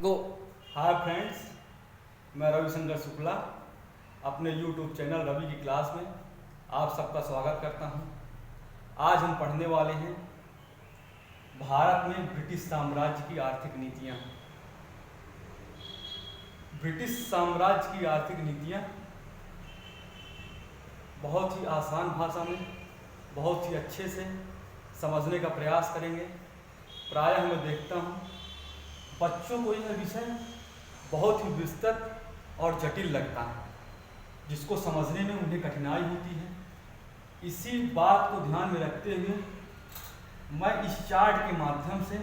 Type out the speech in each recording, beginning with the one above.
गो। Hi friends, मैं रविशंकर शुक्ला अपने YouTube channel Ravi की क्लास में आप सबका स्वागत करता हूं। आज हम पढ़ने वाले हैं भारत में ब्रिटिश साम्राज्य की आर्थिक नीतियां। ब्रिटिश साम्राज्य की आर्थिक नीतियां बहुत ही आसान भाषा में बहुत ही अच्छे से समझने का प्रयास करेंगे। प्रायः मैं देखता हूं बच्चों को यह विषय बहुत ही विस्तृत और जटिल लगता है, जिसको समझने में उन्हें कठिनाई होती है। इसी बात को ध्यान में रखते हुए मैं इस चार्ट के माध्यम से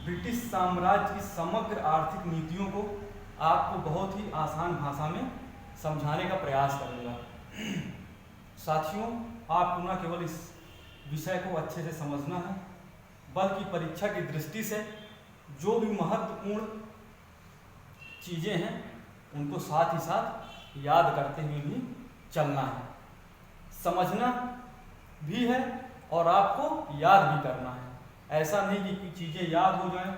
ब्रिटिश साम्राज्य की समग्र आर्थिक नीतियों को आपको बहुत ही आसान भाषा में समझाने का प्रयास करूँगा। साथियों, आपको न केवल इस विषय को अच्छे से समझना है, बल्कि परीक्षा की दृष्टि से जो भी महत्वपूर्ण चीज़ें हैं उनको साथ ही साथ याद करते हुए भी चलना है। समझना भी है और आपको याद भी करना है। ऐसा नहीं कि चीज़ें याद हो जाएं,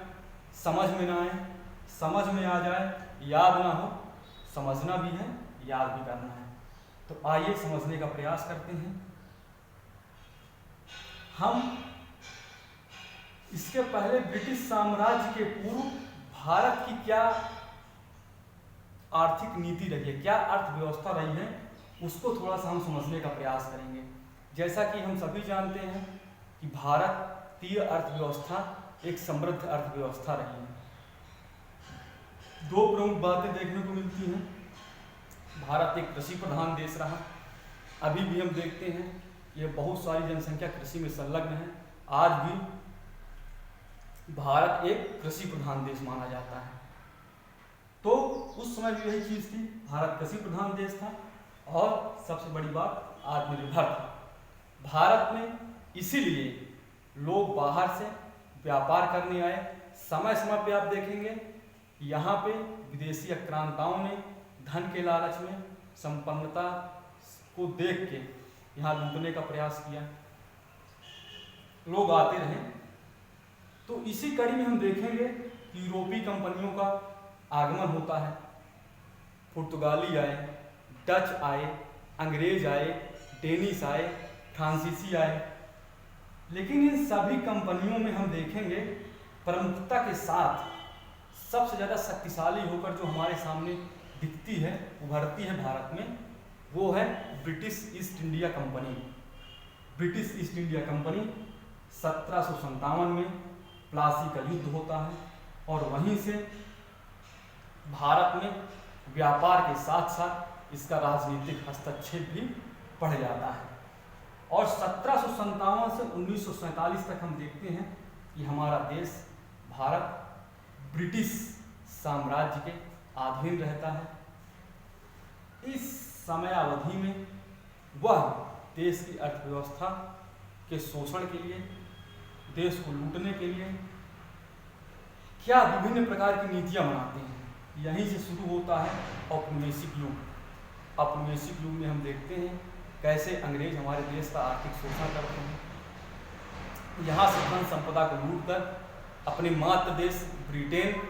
समझ में ना आए, समझ में आ जाए, याद ना हो। समझना भी है, याद भी करना है। तो आइए समझने का प्रयास करते हैं। हम इसके पहले ब्रिटिश साम्राज्य के पूर्व भारत की क्या आर्थिक नीति रही है, क्या अर्थव्यवस्था रही है, उसको थोड़ा सा हम समझने का प्रयास करेंगे। जैसा कि हम सभी जानते हैं कि भारतीय अर्थव्यवस्था एक समृद्ध अर्थव्यवस्था रही है। दो प्रमुख बातें देखने को मिलती हैं। भारत एक कृषि प्रधान देश रहा, अभी भी हम देखते हैं ये बहुत सारी जनसंख्या कृषि में संलग्न है। आज भी भारत एक कृषि प्रधान देश माना जाता है। तो उस समय भी यही चीज़ थी, भारत कृषि प्रधान देश था और सबसे बड़ी बात आत्मनिर्भर था। भारत में इसीलिए लोग बाहर से व्यापार करने आए। समय समय पे आप देखेंगे यहाँ पे विदेशी आक्रांताओं ने धन के लालच में संपन्नता को देख के यहाँ लूटने का प्रयास किया। लोग आते रहे। तो इसी कड़ी में हम देखेंगे कि यूरोपीय कंपनियों का आगमन होता है। पुर्तगाली आए, डच आए, अंग्रेज आए, डेनिश आए, फ्रांसीसी आए। लेकिन इन सभी कंपनियों में हम देखेंगे प्रमुखता के साथ सबसे ज़्यादा शक्तिशाली होकर जो हमारे सामने दिखती है, उभरती है भारत में, वो है British east India company. British east India company 1757 में प्लासी का युद्ध होता है और वहीं से भारत में व्यापार के साथ साथ इसका राजनीतिक हस्तक्षेप भी बढ़ जाता है। और 1757 से 1947 तक हम देखते हैं कि हमारा देश भारत ब्रिटिश साम्राज्य के अधीन रहता है। इस समय अवधि में वह देश की अर्थव्यवस्था के शोषण के लिए, देश को लूटने के लिए क्या विभिन्न प्रकार की नीतियां बनाते हैं। यहीं से शुरू होता है औपनिवेशिक युग। औपनिवेशिक युग में हम देखते हैं कैसे अंग्रेज हमारे देश का आर्थिक शोषण करते हैं, यहाँ से धन संपदा को लूट कर अपने मातृ देश ब्रिटेन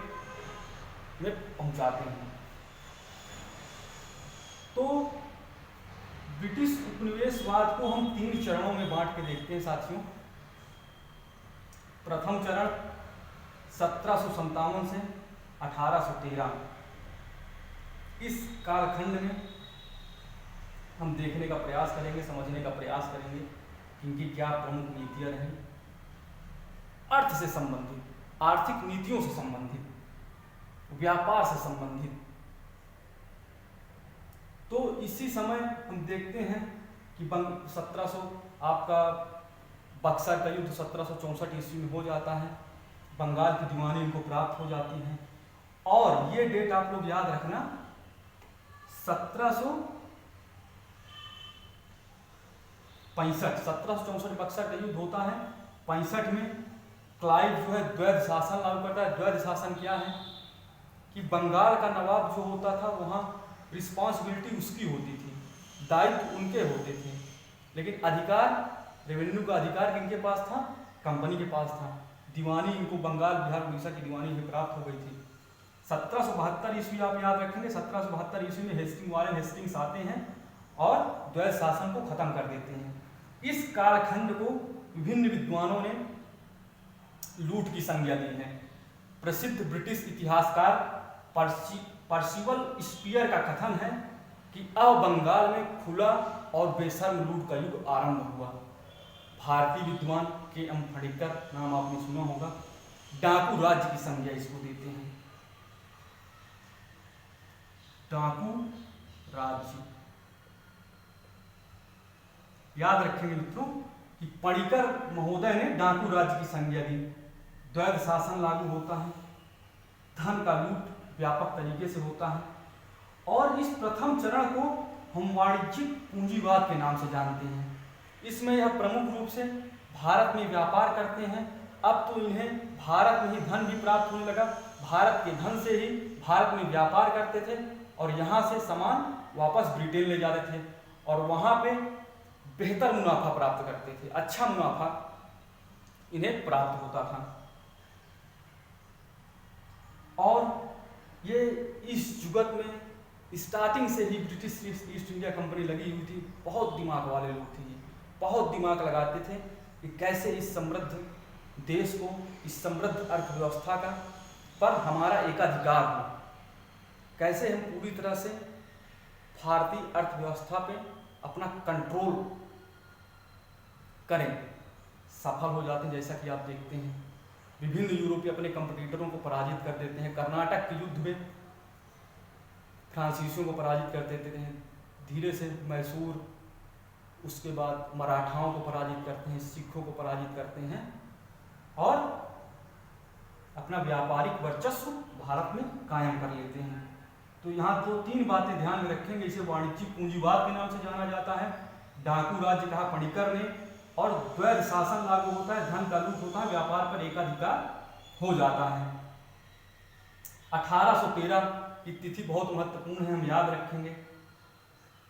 में पहुंचाते हैं। तो ब्रिटिश उपनिवेशवाद को हम 3 चरणों में बांट के देखते हैं साथियों। प्रथम चरण 1757 से 1813, इस कालखंड में हम देखने का प्रयास करेंगे, समझने का प्रयास करेंगे कि इनकी क्या प्रमुख नीतियां रहीं, अर्थ से संबंधित, आर्थिक नीतियों से संबंधित, व्यापार से संबंधित। तो इसी समय हम देखते हैं कि 1700 आपका बक्सर का युद्ध 1764 ईस्वी में हो जाता है। बंगाल की दीवानी इनको प्राप्त हो जाती है और ये डेट आप लोग याद रखना, 1764 बक्सर का युद्ध होता है। 65 में क्लाइव जो है द्वैध शासन लागू करता है। द्वैध शासन क्या है कि बंगाल का नवाब जो होता था वहाँ रिस्पॉन्सिबिलिटी उसकी होती थी, दायित्व उनके होते थे, लेकिन अधिकार, रेवेन्यू का अधिकार किनके पास था? कंपनी के पास था। दीवानी इनको बंगाल, बिहार, उड़ीसा की दीवानी भी प्राप्त हो गई थी। 1772 ईस्वी आप याद रखेंगे, 1772 ईस्वी में हेस्टिंग्स आते हैं और द्वैत शासन को खत्म कर देते हैं। इस कालखंड को विभिन्न विद्वानों ने लूट की संज्ञा दी है। प्रसिद्ध ब्रिटिश इतिहासकार पर्सिवल स्पीयर का कथन है कि अब बंगाल में खुला और बेशर्म लूट का युग आरंभ हुआ। भारतीय विद्वान के.एम. फणिकर, नाम आपने सुना होगा, डाकू राज्य की संज्ञा इसको देते हैं। डाकू राज्य याद रखेंगे मित्रों कि पणिकर महोदय ने डाकू राज्य की संज्ञा दी। द्वैत शासन लागू होता है, धन का लूट व्यापक तरीके से होता है और इस प्रथम चरण को हम वाणिज्यिक पूंजीवाद के नाम से जानते हैं। इसमें यह प्रमुख रूप से भारत में व्यापार करते हैं। अब तो इन्हें भारत में ही धन भी प्राप्त होने लगा, भारत के धन से ही भारत में व्यापार करते थे और यहाँ से सामान वापस ब्रिटेन ले जाते थे और वहाँ पे बेहतर मुनाफा प्राप्त करते थे, अच्छा मुनाफा इन्हें प्राप्त होता था। और ये इस जुगत में स्टार्टिंग से ही ब्रिटिश ईस्ट इंडिया कंपनी लगी हुई थी। बहुत दिमाग वाले लोग थे, बहुत दिमाग लगाते थे कि कैसे इस समृद्ध देश को, इस समृद्ध अर्थव्यवस्था का पर हमारा एकाधिकार हो, कैसे हम पूरी तरह से भारतीय अर्थव्यवस्था पे अपना कंट्रोल करें। सफल हो जाते हैं, जैसा कि आप देखते हैं विभिन्न यूरोपीय अपने कंपटीटरों को पराजित कर देते हैं। कर्नाटक के युद्ध में फ्रांसीसियों को पराजित कर देते हैं, धीरे से मैसूर, उसके बाद मराठाओं को पराजित करते हैं, सिखों को पराजित करते हैं और अपना व्यापारिक वर्चस्व भारत में कायम कर लेते हैं। तो यहाँ 2-3 बातें ध्यान में रखेंगे। इसे वाणिज्यिक पूंजीवाद के नाम से जाना जाता है, डाकू राज्य कहा पणिकर ने, और द्वैत शासन लागू होता है, धन का लूट होता है, व्यापार पर एकाधिकार हो जाता है। 1813 की तिथि बहुत महत्वपूर्ण है, हम याद रखेंगे।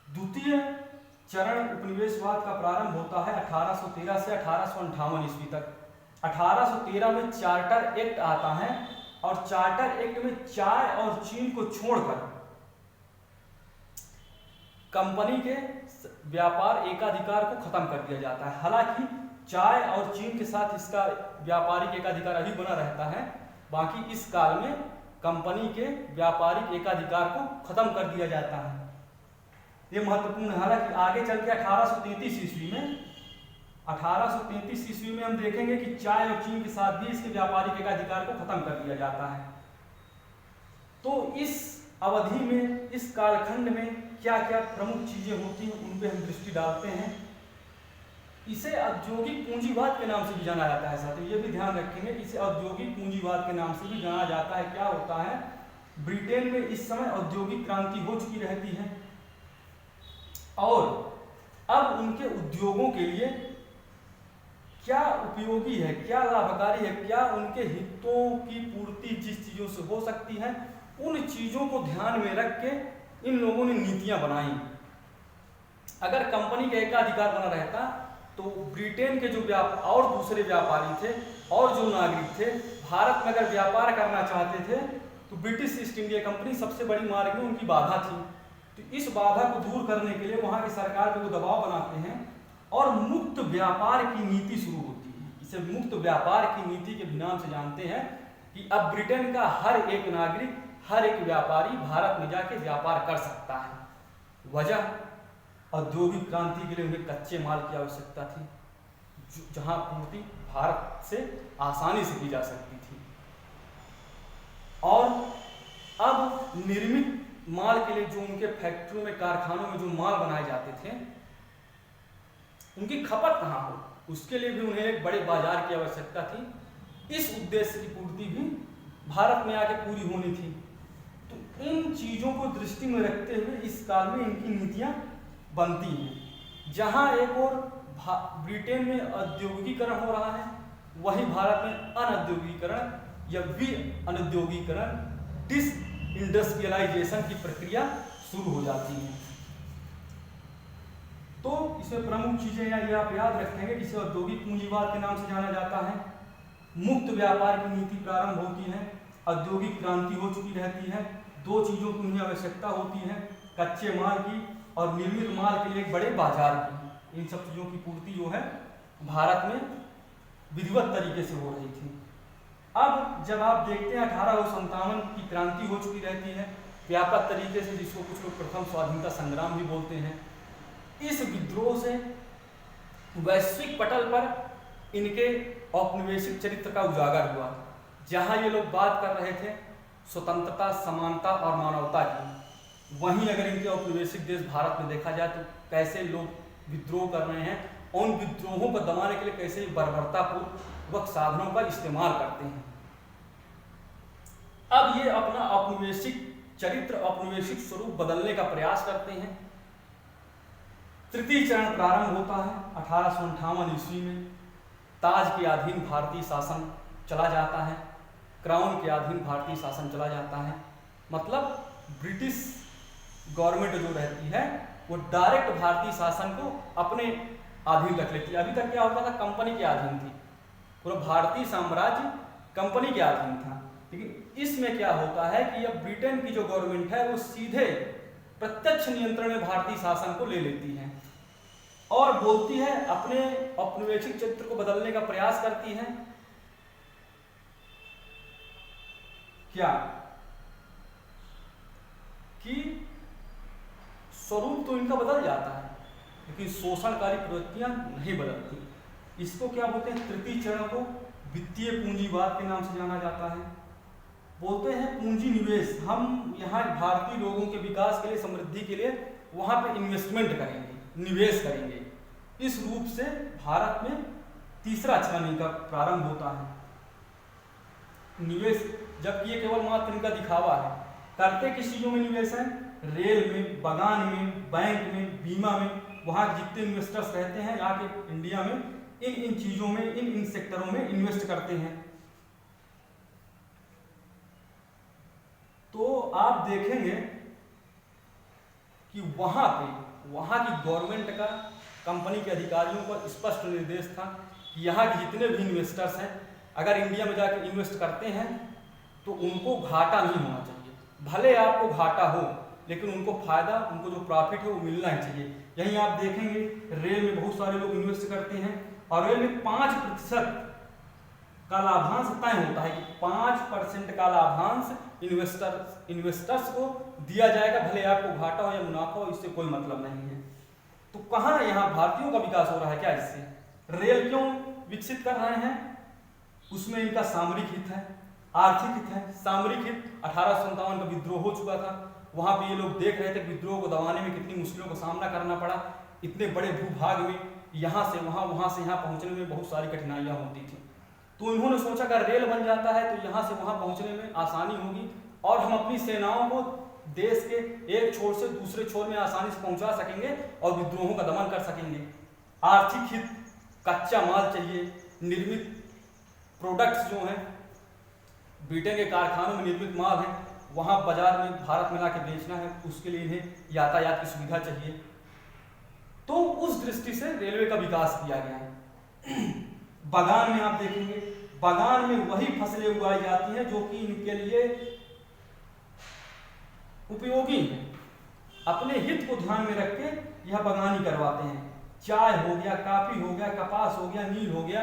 द्वितीय चरण उपनिवेशवाद का प्रारंभ होता है 1813 से 1858 ईस्वी तक। 1813 में चार्टर एक्ट आता है और चार्टर एक्ट में चाय और चीन को छोड़कर कंपनी के व्यापार एकाधिकार को खत्म कर दिया जाता है। हालांकि चाय और चीन के साथ इसका व्यापारिक एकाधिकार अभी बना रहता है, बाकी इस काल में कंपनी के व्यापारिक एकाधिकार को खत्म कर दिया जाता है। ये महत्वपूर्ण है। हालांकि आगे चल के 1833 ईस्वी में हम देखेंगे कि चाय और चीन के साथ भी इसके व्यापारिक एकाधिकार को खत्म कर दिया जाता है। तो इस अवधि में, इस कालखंड में क्या क्या प्रमुख चीजें होती हैं उन पे हम दृष्टि डालते हैं। इसे औद्योगिक पूंजीवाद के नाम से भी जाना जाता है साथियों, ये भी ध्यान रखेंगे। इसे औद्योगिक पूंजीवाद के नाम से भी जाना जाता है। क्या होता है, ब्रिटेन में इस समय औद्योगिक क्रांति हो चुकी रहती है और अब उनके उद्योगों के लिए क्या उपयोगी है, क्या लाभकारी है, क्या उनके हितों की पूर्ति जिस चीजों से हो सकती है, उन चीजों को ध्यान में रख के इन लोगों ने नीतियां बनाई। अगर कंपनी का एकाधिकार बना रहता तो ब्रिटेन के जो और दूसरे व्यापारी थे और जो नागरिक थे, भारत में अगर व्यापार करना चाहते थे तो ब्रिटिश ईस्ट इंडिया कंपनी सबसे बड़ी मार्ग में उनकी बाधा थी। तो इस बाधा को दूर करने के लिए वहां की सरकार पे वो दबाव बनाते हैं और मुक्त व्यापार की नीति शुरू होती है। इसे मुक्त व्यापार की नीति के भी नाम से जानते हैं कि अब ब्रिटेन का हर एक नागरिक, हर एक व्यापारी भारत में जाके व्यापार कर सकता है। वजह, औद्योगिक क्रांति के लिए उन्हें कच्चे माल की आवश्यकता थी, जहां पूर्ति भारत से आसानी से की जा सकती थी। और अब निर्मित माल के लिए जो उनके फैक्ट्रियों में, कारखानों में जो माल बनाए जाते थे, उनकी खपत कहाँ हो, उसके लिए भी उन्हें एक बड़े बाजार की आवश्यकता थी। इस उद्देश्य की पूर्ति भी भारत में आके पूरी होनी थी। तो इन चीजों को दृष्टि में रखते हुए इस काल में इनकी नीतियां बनती हैं। जहां एक और ब्रिटेन में औद्योगिकीकरण हो रहा है, वहीं भारत में अनौद्योगिकीकरण या विअनौद्योगिकीकरण, डिसइंडस्ट्रियलाइजेशन की प्रक्रिया शुरू हो जाती है। तो इसमें प्रमुख चीजें ये आप याद रखेंगे। इसे औद्योगिक पूंजीवाद के नाम से जाना जाता है। मुक्त व्यापार की नीति प्रारंभ होती है, औद्योगिक क्रांति हो चुकी रहती है, दो चीज़ों की उन्हें आवश्यकता होती है, कच्चे माल की और निर्मित माल के लिए एक बड़े बाजार की। इन सब चीज़ों की पूर्ति जो है भारत में विधिवत तरीके से हो रही थी। अब जब आप देखते हैं 1857 की क्रांति हो चुकी रहती है व्यापक तरीके से, जिसको कुछ लोग प्रथम स्वाधीनता संग्राम भी बोलते हैं। इस विद्रोह से वैश्विक पटल पर इनके औपनिवेशिक चरित्र का उजागर हुआ। जहां ये लोग बात कर रहे थे स्वतंत्रता, समानता और मानवता की, वहीं अगर इनके औपनिवेशिक देश भारत में देखा जाए तो कैसे लोग विद्रोह कर रहे हैं, उन विद्रोहों को दबाने के लिए कैसे बर्बरतापूर्वक साधनों का इस्तेमाल करते हैं। अब ये अपना औपनिवेशिक चरित्र, औपनिवेशिक स्वरूप बदलने का प्रयास करते हैं। तृतीय चरण प्रारंभ होता है 1858 ईस्वी में। ताज के अधीन भारतीय शासन चला जाता है, क्राउन के अधीन भारतीय शासन चला जाता है। मतलब ब्रिटिश गवर्नमेंट जो रहती है वो डायरेक्ट भारतीय शासन को अपने अधीन रख लेती है। अभी तक क्या होता था, कंपनी के अधीन थी, पूरा भारतीय साम्राज्य कंपनी के अधीन था। लेकिन इसमें क्या होता है कि अब ब्रिटेन की जो गवर्नमेंट है वो सीधे प्रत्यक्ष नियंत्रण में भारतीय शासन को ले लेती है और बोलती है, अपने औपनिवेशिक चरित्र को बदलने का प्रयास करती है। क्या कि स्वरूप तो इनका बदल जाता है लेकिन शोषणकारी प्रवृत्तियां नहीं बदलती। इसको क्या बोलते हैं, तृतीय चरण को वित्तीय पूंजीवाद के नाम से जाना जाता है। बोलते हैं पूंजी निवेश, हम यहाँ भारतीय लोगों के विकास के लिए, समृद्धि के लिए वहाँ पे इन्वेस्टमेंट करेंगे, निवेश करेंगे। इस रूप से भारत में तीसरा चरण इनका प्रारंभ होता है, निवेश। जबकि ये केवल मात्र इनका दिखावा है। करते किस चीज़ों में निवेश है, रेल में, बागान में, बैंक में, बीमा में। वहाँ जितने इन्वेस्टर्स रहते हैं यहाँ के इंडिया में, इन चीज़ों में, इन सेक्टरों में इन्वेस्ट करते हैं। तो आप देखेंगे कि वहाँ की गवर्नमेंट का कंपनी के अधिकारियों को स्पष्ट निर्देश था कि यहाँ के जितने भी इन्वेस्टर्स हैं अगर इंडिया में जाकर इन्वेस्ट करते हैं तो उनको घाटा नहीं होना चाहिए। भले आपको घाटा हो लेकिन उनको फायदा, उनको जो प्रॉफिट है वो मिलना ही चाहिए। यहीं आप देखेंगे रेल में बहुत सारे लोग इन्वेस्ट करते हैं और रेल में 5% का लाभांश तय होता है कि 5% का लाभांश इन्वेस्टर्स को दिया जाएगा, भले आपको घाटा हो या मुनाफा हो, इससे कोई मतलब नहीं है। तो कहाँ यहाँ भारतीयों का विकास हो रहा है क्या इससे? रेल क्यों विकसित कर रहे हैं? उसमें इनका सामरिक हित है, आर्थिक हित है। सामरिक हित 1857 का विद्रोह हो चुका था, वहाँ पे ये लोग देख रहे थे विद्रोह को दबाने में कितनी मुश्किलों का सामना करना पड़ा। इतने बड़े भूभाग में यहाँ से वहाँ, वहाँ से यहाँ पहुँचने में बहुत सारी कठिनाइयाँ होती थी। तो इन्होंने सोचा अगर रेल बन जाता है तो यहाँ से वहाँ पहुँचने में आसानी होगी और हम अपनी सेनाओं को देश के एक छोर से दूसरे छोर में आसानी से पहुँचा सकेंगे और विद्रोहों का दमन कर सकेंगे। आर्थिक हित, कच्चा माल चाहिए, निर्मित प्रोडक्ट्स जो हैं ब्रिटेन के कारखानों में निर्मित माल है वहाँ बाजार में भारत में लाके बेचना है, उसके लिए इन्हें यातायात की सुविधा चाहिए। तो उस दृष्टि से रेलवे का विकास किया गया है। बागान में आप देखेंगे, बागान में वही फसलें उगाई जाती हैं जो कि इनके लिए उपयोगी हैं। अपने हित को ध्यान में रख के यह बागानी करवाते हैं। चाय हो गया, काफी हो गया, कपास हो गया, नील हो गया।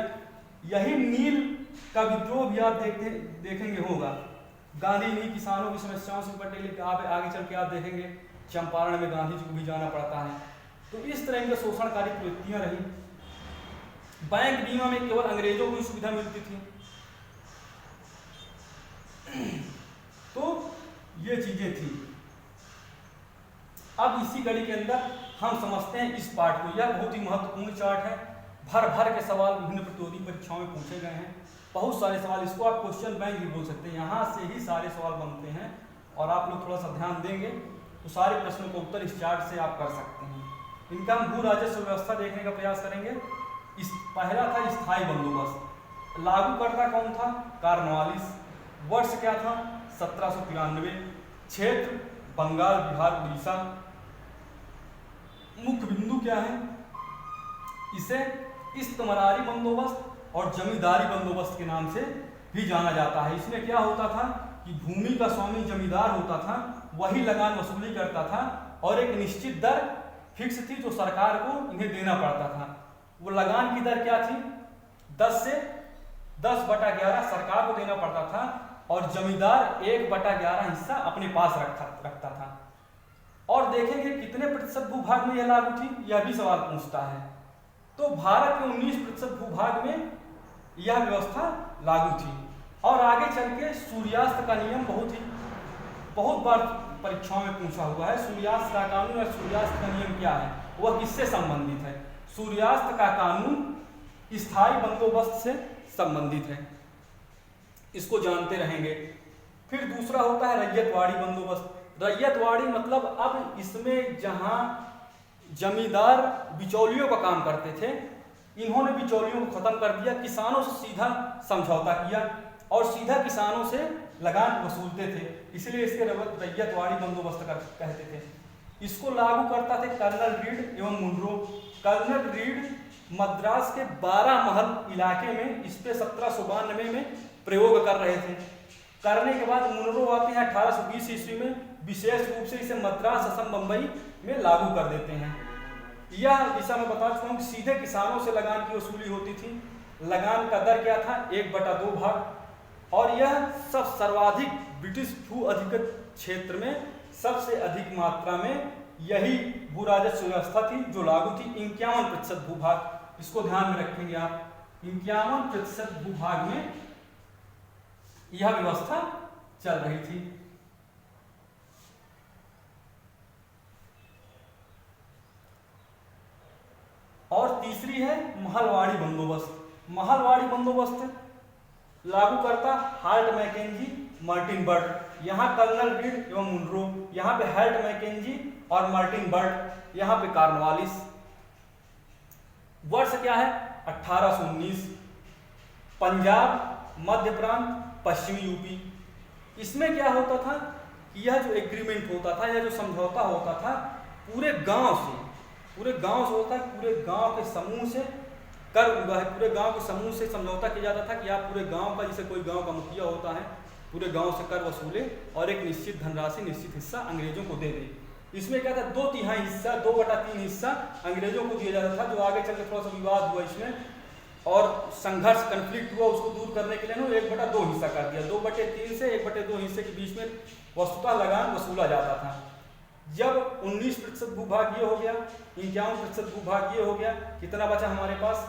यही नील का विद्रोह भी आप देखेंगे होगा। गांधी ने किसानों की समस्याओं से निपटने के लिए आप आगे चल के आप देखेंगे चंपारण में गांधी जी को भी जाना पड़ता है। तो इस तरह की शोषणकारी प्रवृत्तियां रही। बैंक बीमा में केवल अंग्रेजों को सुविधा मिलती थी। तो ये चीजें थी। अब इसी कड़ी के अंदर हम समझते हैं इस पार्ट को। यह बहुत ही महत्वपूर्ण चार्ट है। भर भर के सवाल विभिन्न प्रतियोगी परीक्षाओं में पूछे गए हैं। बहुत सारे सवाल, इसको आप क्वेश्चन बैंक भी बोल सकते हैं। यहाँ से ही सारे सवाल बनते हैं और आप लोग थोड़ा सा ध्यान देंगे तो सारे प्रश्नों का उत्तर इस चार्ट से आप कर सकते हैं। इनका हम भू राजस्व व्यवस्था देखने का प्रयास करेंगे। इस पहला था स्थायी बंदोबस्त। लागूकर्ता कौन था? कार्नवालिस। वर्ष क्या था? 1793। क्षेत्र बंगाल, बिहार, उड़ीसा। मुख्य बिंदु क्या है? इसे इस्तमरारी बंदोबस्त और जमींदारी बंदोबस्त के नाम से भी जाना जाता है। इसमें क्या होता था कि भूमि का स्वामी जमींदार होता था, वही लगान वसूली करता था और एक निश्चित दर फिक्स थी जो सरकार को इन्हें देना पड़ता था। वो लगान की दर क्या थी? 10/11 सरकार को देना पड़ता था और जमींदार 1/11 हिस्सा अपने पास रखता था। और देखेंगे कितने प्रतिशत भूभाग में यह लागू थी, यह भी सवाल पूछता है। तो भारत के 19% भूभाग में यह व्यवस्था लागू थी। और आगे चल के सूर्यास्त का नियम बहुत बार परीक्षाओं में पूछा हुआ है। सूर्यास्त का कानून और सूर्यास्त का नियम क्या है, वह किससे संबंधित है? सूर्यास्त का कानून स्थायी बंदोबस्त से संबंधित है, इसको जानते रहेंगे। फिर दूसरा होता है रैयतवाड़ी बंदोबस्त। रैयतवाड़ी मतलब अब इसमें जहां जमींदार बिचौलियों का काम करते थे, इन्होंने बिचौलियों को खत्म कर दिया, किसानों से सीधा समझौता किया और सीधा किसानों से लगान वसूलते थे, इसलिए इसके रैयतवाड़ी बंदोबस्त कहते थे। इसको लागू करता थे कर्नल रीड एवं मुनरो। कर्नल रीड मद्रास के 12 महल इलाके में इस पे 1792 में प्रयोग कर रहे थे। करने के बाद मुनरो आते हैं 1820 ईस्वी में, विशेष रूप से इसे मद्रास, असम, बम्बई में लागू कर देते हैं। यह दिशा में बता चुका हूँ कि सीधे किसानों से लगान की वसूली होती थी। लगान का दर क्या था? 1/2 भाग। और यह सब सर्वाधिक ब्रिटिश भू अधिकृत क्षेत्र में सबसे अधिक मात्रा में यही भू राजस्व व्यवस्था थी जो लागू थी। 51% भूभाग, इसको ध्यान में रखेंगे आप, 51% भूभाग में यह व्यवस्था चल रही थी। और तीसरी है महलवाड़ी बंदोबस्त। महलवाड़ी बंदोबस्त लागू करता हार्ट मैकेंजी, मार्टिन बर्ट। यहाँ कर्नल रीड एवं मुनरो, यहाँ पे हार्ट मैकेंजी और मार्टिन बर्ट, यहाँ पे कॉर्नवालिस। वर्ष क्या है? 1819। पंजाब, मध्य प्रांत, पश्चिमी यूपी। इसमें क्या होता था कि यह जो एग्रीमेंट होता था, यह जो समझौता होता था, पूरे गांव से होता है, पूरे गांव के समूह से पूरे गांव के समूह से समझौता किया जाता था कि आप पूरे गांव का, जैसे कोई गांव का मुखिया होता है, पूरे गांव से कर वसूले और एक निश्चित धनराशि, निश्चित हिस्सा अंग्रेजों को दे दे। इसमें क्या था? 2/3 हिस्सा, 2/3 हिस्सा अंग्रेजों को दिया जाता था, जो आगे चल के थोड़ा सा विवाद हुआ इसमें और संघर्ष, कन्फ्लिक्ट हुआ, उसको दूर करने के लिए 1/2 हिस्सा कर दिया। 2/3 से 1/2 हिस्से के बीच में वस्तुतः लगान वसूला जाता था। जब 19% भूभाग ये हो गया, 51% भूभाग ये हो गया, कितना बचा हमारे पास?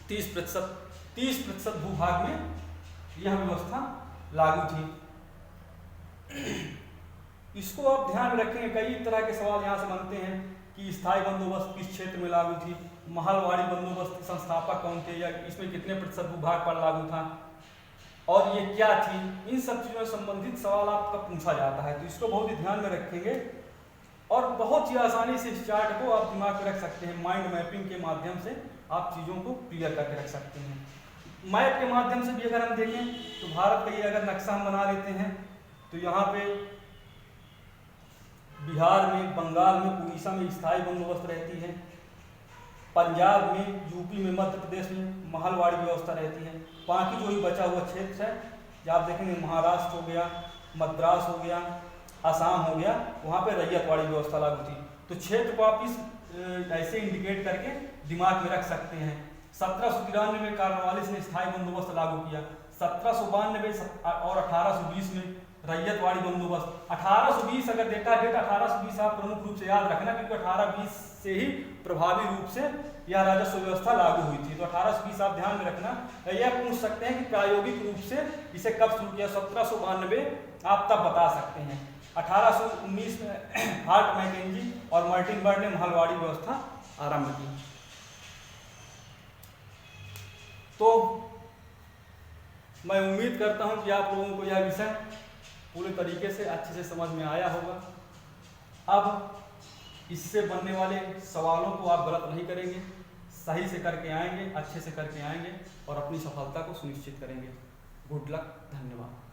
30% भूभाग में यह व्यवस्था लागू थी। इसको आप ध्यान में रखेंगे, कई तरह के सवाल यहाँ से बनते हैं कि स्थायी बंदोबस्त किस क्षेत्र में लागू थी, महलवाड़ी बंदोबस्त के संस्थापक कौन थे, या इसमें कितने प्रतिशत भूभाग पर लागू था और ये क्या थी। इन सब चीज़ों से संबंधित सवाल आपका पूछा जाता है, तो इसको बहुत ही ध्यान में रखेंगे और बहुत ही आसानी से इस चार्ट को आप दिमाग में रख सकते हैं। माइंड मैपिंग के माध्यम से आप चीज़ों को क्लियर करके रख सकते हैं। मैप के माध्यम से भी अगर हम देखें तो भारत का ये अगर नक्शा हम बना लेते हैं तो यहाँ पे बिहार में, बंगाल में, उड़ीसा में स्थायी बंदोबस्त रहती है, पंजाब में, यूपी में, मध्य प्रदेश में महलवाड़ी व्यवस्था रहती है। बाकी जो ही बचा हुआ क्षेत्र है, जब आप देखेंगे महाराष्ट्र हो गया, मद्रास हो गया, आसाम हो गया, वहाँ पे रैयतवाड़ी व्यवस्था लागू थी। तो क्षेत्र को आप इस ऐसे इंडिकेट करके दिमाग में रख सकते हैं। 1793 में कॉर्नवालिस ने स्थायी बंदोबस्त लागू किया, 1792 और 1820 में रैयतवाड़ी बंदोबस्त। 1820 अगर डेटा 1820 आप प्रमुख रूप से याद रखना, क्योंकि 1820 से ही प्रभावी रूप से यह राजस्व व्यवस्था लागू हुई थी। तो 1820 आप ध्यान में रखना। यह पूछ सकते हैं कि प्रायोगिक रूप से इसे कब शुरू किया, 1792 आप तब बता सकते हैं। 1819 में हार्ट मैकेंजी और मार्टिन बर्ट ने महलवाड़ी व्यवस्था आरंभ की। तो मैं उम्मीद करता हूं कि आप लोगों को यह विषय पूरे तरीके से अच्छे से समझ में आया होगा। अब इससे बनने वाले सवालों को आप गलत नहीं करेंगे, सही से करके आएंगे, अच्छे से करके आएंगे और अपनी सफलता को सुनिश्चित करेंगे। गुड लक, धन्यवाद।